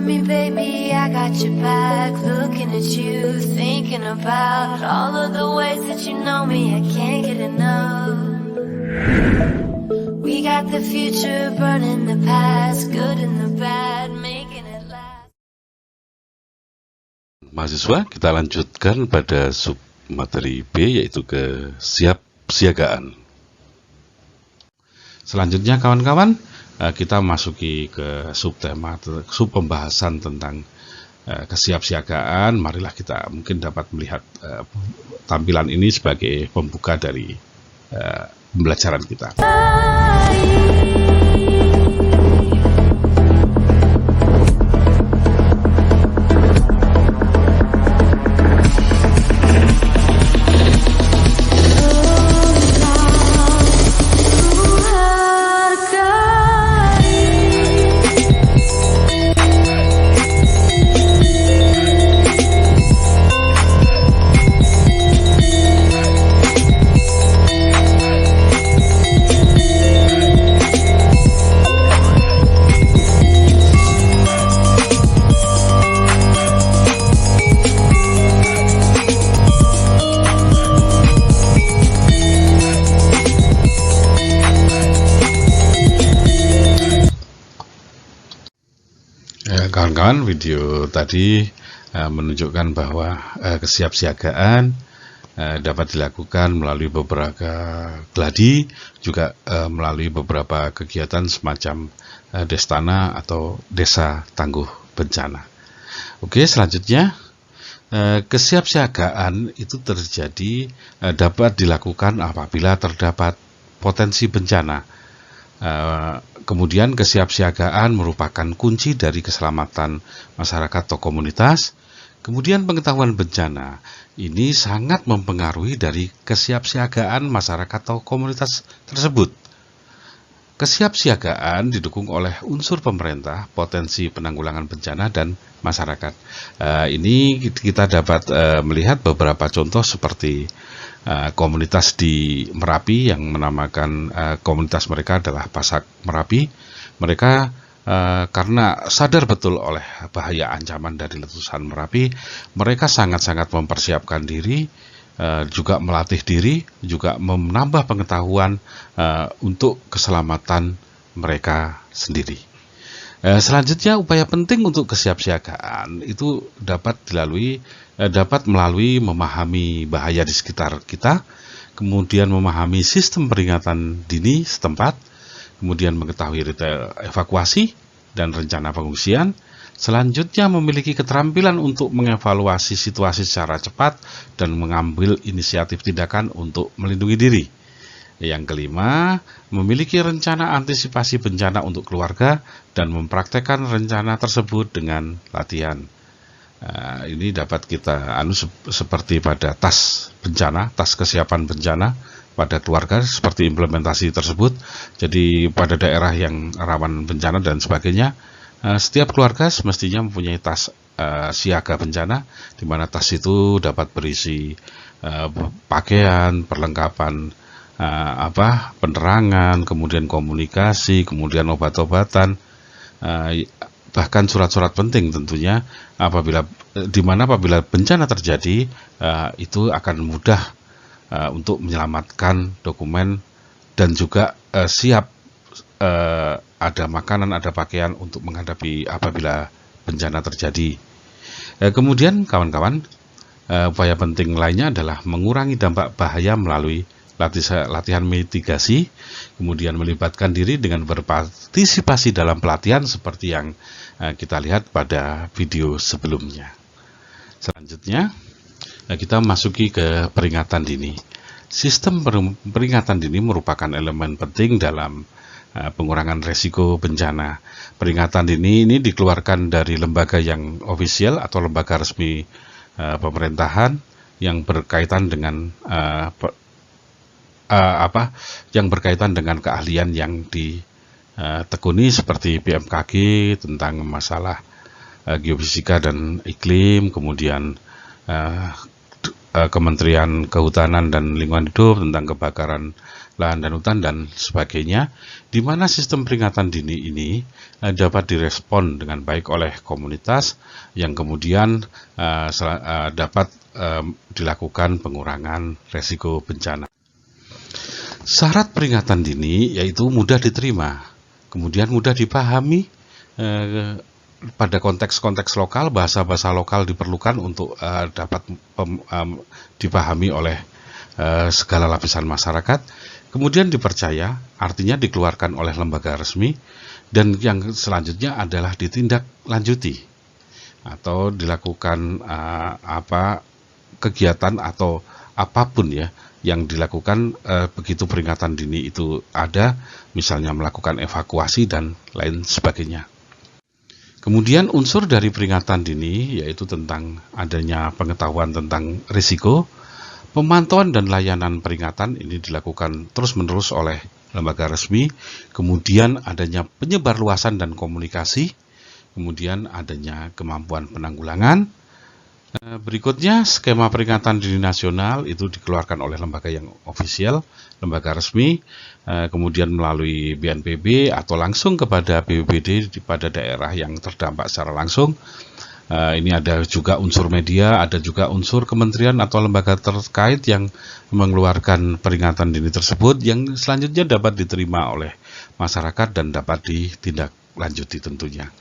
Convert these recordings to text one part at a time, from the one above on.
got me, baby, I got your back. Looking at you, thinking about all of the ways that you know me, I can't get enough. We got the future, burning the past, good and the bad, making it last. Mahasiswa, kita lanjutkan pada sub materi B, yaitu kesiapsiagaan. Selanjutnya kawan-kawan, kita masuki ke subtema, sub pembahasan tentang kesiapsiagaan. Marilah kita mungkin dapat melihat tampilan ini sebagai pembuka dari pembelajaran kita. Kawan-kawan, video tadi menunjukkan bahwa kesiapsiagaan dapat dilakukan melalui beberapa gladi, juga melalui beberapa kegiatan semacam Destana atau Desa Tangguh Bencana. Oke, selanjutnya kesiapsiagaan itu terjadi dapat dilakukan apabila terdapat potensi bencana. Kemudian kesiapsiagaan merupakan kunci dari keselamatan masyarakat atau komunitas. Kemudian pengetahuan bencana ini sangat mempengaruhi dari kesiapsiagaan masyarakat atau komunitas tersebut. Kesiapsiagaan didukung oleh unsur pemerintah, potensi penanggulangan bencana, dan masyarakat. Ini kita dapat melihat beberapa contoh seperti komunitas di Merapi yang menamakan komunitas mereka adalah Pasak Merapi. Mereka karena sadar betul oleh bahaya ancaman dari letusan Merapi, mereka sangat-sangat mempersiapkan diri, juga melatih diri, juga menambah pengetahuan untuk keselamatan mereka sendiri. Selanjutnya, upaya penting untuk kesiapsiagaan itu dapat melalui memahami bahaya di sekitar kita, kemudian memahami sistem peringatan dini setempat, kemudian mengetahui rute evakuasi dan rencana pengungsian. Selanjutnya, memiliki keterampilan untuk mengevaluasi situasi secara cepat dan mengambil inisiatif tindakan untuk melindungi diri. Yang kelima, memiliki rencana antisipasi bencana untuk keluarga dan mempraktekkan rencana tersebut dengan latihan. Ini dapat kita seperti pada tas bencana, tas kesiapan bencana pada keluarga, seperti implementasi tersebut. Jadi pada daerah yang rawan bencana dan sebagainya, setiap keluarga semestinya mempunyai tas siaga bencana, di mana tas itu dapat berisi pakaian, perlengkapan penerangan, kemudian komunikasi, kemudian obat-obatan, bahkan surat-surat penting tentunya, apabila bencana terjadi, itu akan mudah untuk menyelamatkan dokumen dan juga siap ada makanan, ada pakaian untuk menghadapi apabila bencana terjadi. Kemudian kawan-kawan, upaya penting lainnya adalah mengurangi dampak bahaya melalui latihan mitigasi, kemudian melibatkan diri dengan berpartisipasi dalam pelatihan seperti yang kita lihat pada video sebelumnya. Selanjutnya, kita masuki ke peringatan dini. Sistem peringatan dini merupakan elemen penting dalam pengurangan resiko bencana. Peringatan dini ini dikeluarkan dari lembaga yang ofisial atau lembaga resmi pemerintahan yang berkaitan dengan keahlian yang ditekuni seperti BMKG tentang masalah geofisika dan iklim, kemudian Kementerian Kehutanan dan Lingkungan Hidup tentang kebakaran lahan dan hutan dan sebagainya, di mana sistem peringatan dini ini dapat direspon dengan baik oleh komunitas yang kemudian dapat dilakukan pengurangan resiko bencana. Syarat peringatan dini yaitu mudah diterima, kemudian mudah dipahami pada konteks-konteks lokal, bahasa-bahasa lokal diperlukan untuk dapat dipahami oleh segala lapisan masyarakat, kemudian dipercaya, artinya dikeluarkan oleh lembaga resmi, dan yang selanjutnya adalah ditindaklanjuti atau dilakukan kegiatan atau apapun ya yang dilakukan begitu peringatan dini itu ada, misalnya melakukan evakuasi dan lain sebagainya. Kemudian unsur dari peringatan dini yaitu tentang adanya pengetahuan tentang risiko, pemantauan dan layanan peringatan ini dilakukan terus-menerus oleh lembaga resmi, kemudian adanya penyebarluasan dan komunikasi, kemudian adanya kemampuan penanggulangan. Berikutnya, skema peringatan dini nasional itu dikeluarkan oleh lembaga yang ofisial, lembaga resmi, kemudian melalui BNPB atau langsung kepada BPBD pada daerah yang terdampak secara langsung. Ini ada juga unsur media, ada juga unsur kementerian atau lembaga terkait yang mengeluarkan peringatan dini tersebut yang selanjutnya dapat diterima oleh masyarakat dan dapat ditindaklanjuti tentunya.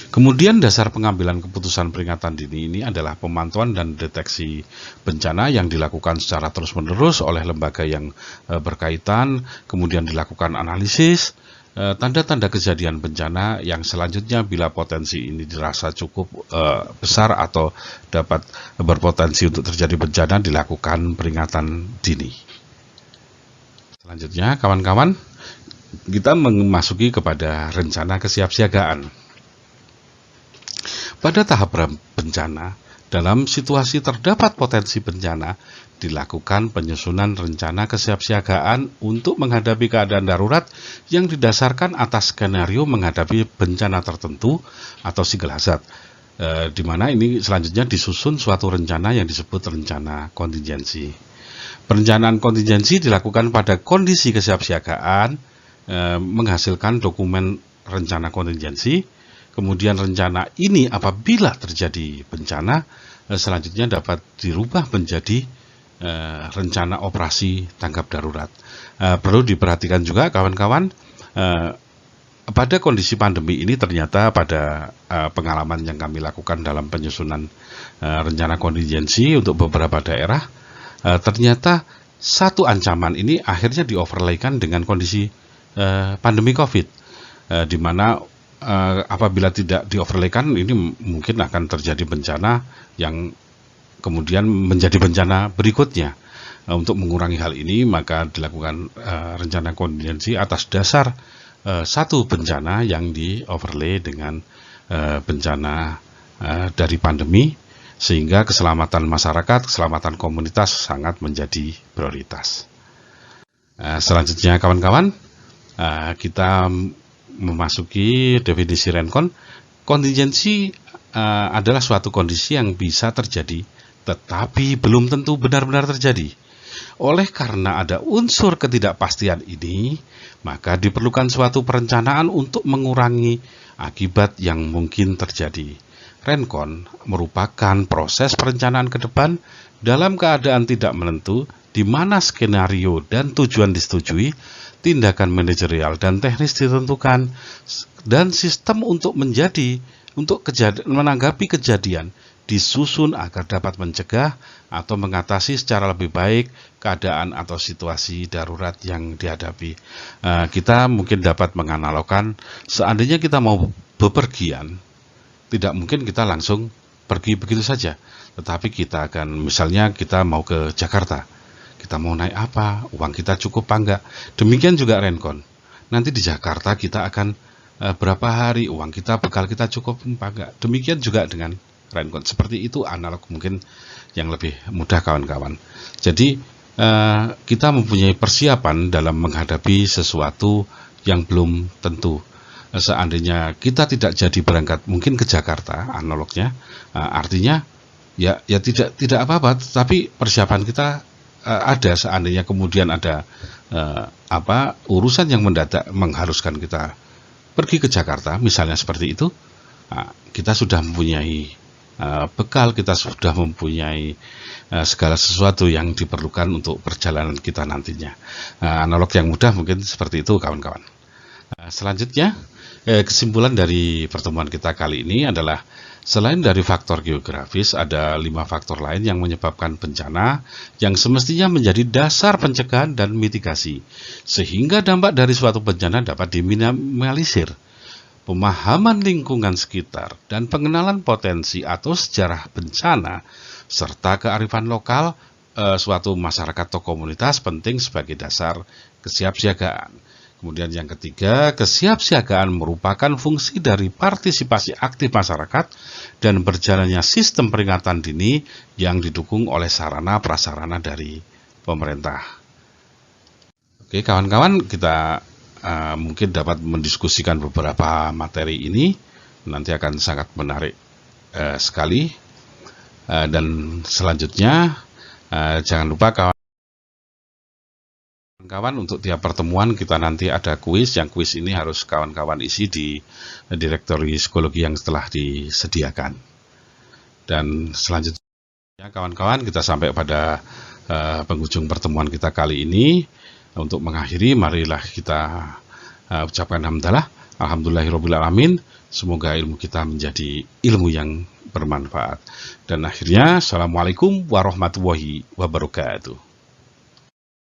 Kemudian dasar pengambilan keputusan peringatan dini ini adalah pemantauan dan deteksi bencana yang dilakukan secara terus-menerus oleh lembaga yang berkaitan, kemudian dilakukan analisis, tanda-tanda kejadian bencana yang selanjutnya bila potensi ini dirasa cukup besar atau dapat berpotensi untuk terjadi bencana dilakukan peringatan dini. Selanjutnya kawan-kawan, kita memasuki kepada rencana kesiapsiagaan. Pada tahap bencana, dalam situasi terdapat potensi bencana, dilakukan penyusunan rencana kesiapsiagaan untuk menghadapi keadaan darurat yang didasarkan atas skenario menghadapi bencana tertentu atau single hazard, di mana ini selanjutnya disusun suatu rencana yang disebut rencana kontingensi. Perencanaan kontingensi dilakukan pada kondisi kesiapsiagaan, menghasilkan dokumen rencana kontingensi. Kemudian rencana ini apabila terjadi bencana, selanjutnya dapat dirubah menjadi rencana operasi tanggap darurat. Perlu diperhatikan juga kawan-kawan, pada kondisi pandemi ini ternyata pada pengalaman yang kami lakukan dalam penyusunan rencana kontingensi untuk beberapa daerah, ternyata satu ancaman ini akhirnya dioverlaykan dengan kondisi pandemi COVID, di mana apabila tidak dioverlaykan ini mungkin akan terjadi bencana yang kemudian menjadi bencana berikutnya. Untuk mengurangi hal ini maka dilakukan rencana kontingensi atas dasar satu bencana yang di-overlay dengan bencana dari pandemi, sehingga keselamatan masyarakat, keselamatan komunitas sangat menjadi prioritas. Selanjutnya kawan-kawan, kita memasuki definisi Rencon. Kontingensi adalah suatu kondisi yang bisa terjadi tetapi belum tentu benar-benar terjadi. Oleh karena ada unsur ketidakpastian ini, maka diperlukan suatu perencanaan untuk mengurangi akibat yang mungkin terjadi. Rencon merupakan proses perencanaan ke depan dalam keadaan tidak menentu, di mana skenario dan tujuan disetujui, tindakan manajerial dan teknis ditentukan, dan sistem untuk menanggapi kejadian disusun agar dapat mencegah atau mengatasi secara lebih baik keadaan atau situasi darurat yang dihadapi. Kita mungkin dapat menganalogkan, seandainya kita mau bepergian, tidak mungkin kita langsung pergi begitu saja, tetapi kita akan, misalnya kita mau ke Jakarta, kita mau naik apa, uang kita cukup apa enggak. Demikian juga Rencon. Nanti di Jakarta kita akan berapa hari, uang kita, bekal kita cukup apa enggak. Demikian juga dengan Rencon. Seperti itu analog mungkin yang lebih mudah kawan-kawan. Jadi kita mempunyai persiapan dalam menghadapi sesuatu yang belum tentu. Seandainya kita tidak jadi berangkat mungkin ke Jakarta, analognya, artinya ya tidak apa-apa, tapi persiapan kita ada seandainya kemudian ada urusan yang mendadak mengharuskan kita pergi ke Jakarta, misalnya seperti itu, kita sudah mempunyai bekal, kita sudah mempunyai segala sesuatu yang diperlukan untuk perjalanan kita nantinya. Analog yang mudah mungkin seperti itu, kawan-kawan. Selanjutnya, kesimpulan dari pertemuan kita kali ini adalah selain dari faktor geografis, ada 5 faktor lain yang menyebabkan bencana yang semestinya menjadi dasar pencegahan dan mitigasi, sehingga dampak dari suatu bencana dapat diminimalisir. Pemahaman lingkungan sekitar dan pengenalan potensi atau sejarah bencana, serta kearifan lokal suatu masyarakat atau komunitas penting sebagai dasar kesiapsiagaan. Kemudian yang ketiga, kesiapsiagaan merupakan fungsi dari partisipasi aktif masyarakat dan berjalannya sistem peringatan dini yang didukung oleh sarana prasarana dari pemerintah. Oke, kawan-kawan, kita mungkin dapat mendiskusikan beberapa materi ini, nanti akan sangat menarik sekali. Dan selanjutnya, jangan lupa kawan-kawan, untuk tiap pertemuan kita nanti ada kuis, yang kuis ini harus kawan-kawan isi di direktori psikologi yang telah disediakan. Dan selanjutnya kawan-kawan, kita sampai pada penghujung pertemuan kita kali ini. Untuk mengakhiri, marilah kita ucapkan hamdalah, alhamdulillahirobbilalamin. Semoga ilmu kita menjadi ilmu yang bermanfaat. Dan akhirnya, assalamualaikum warahmatullahi wabarakatuh.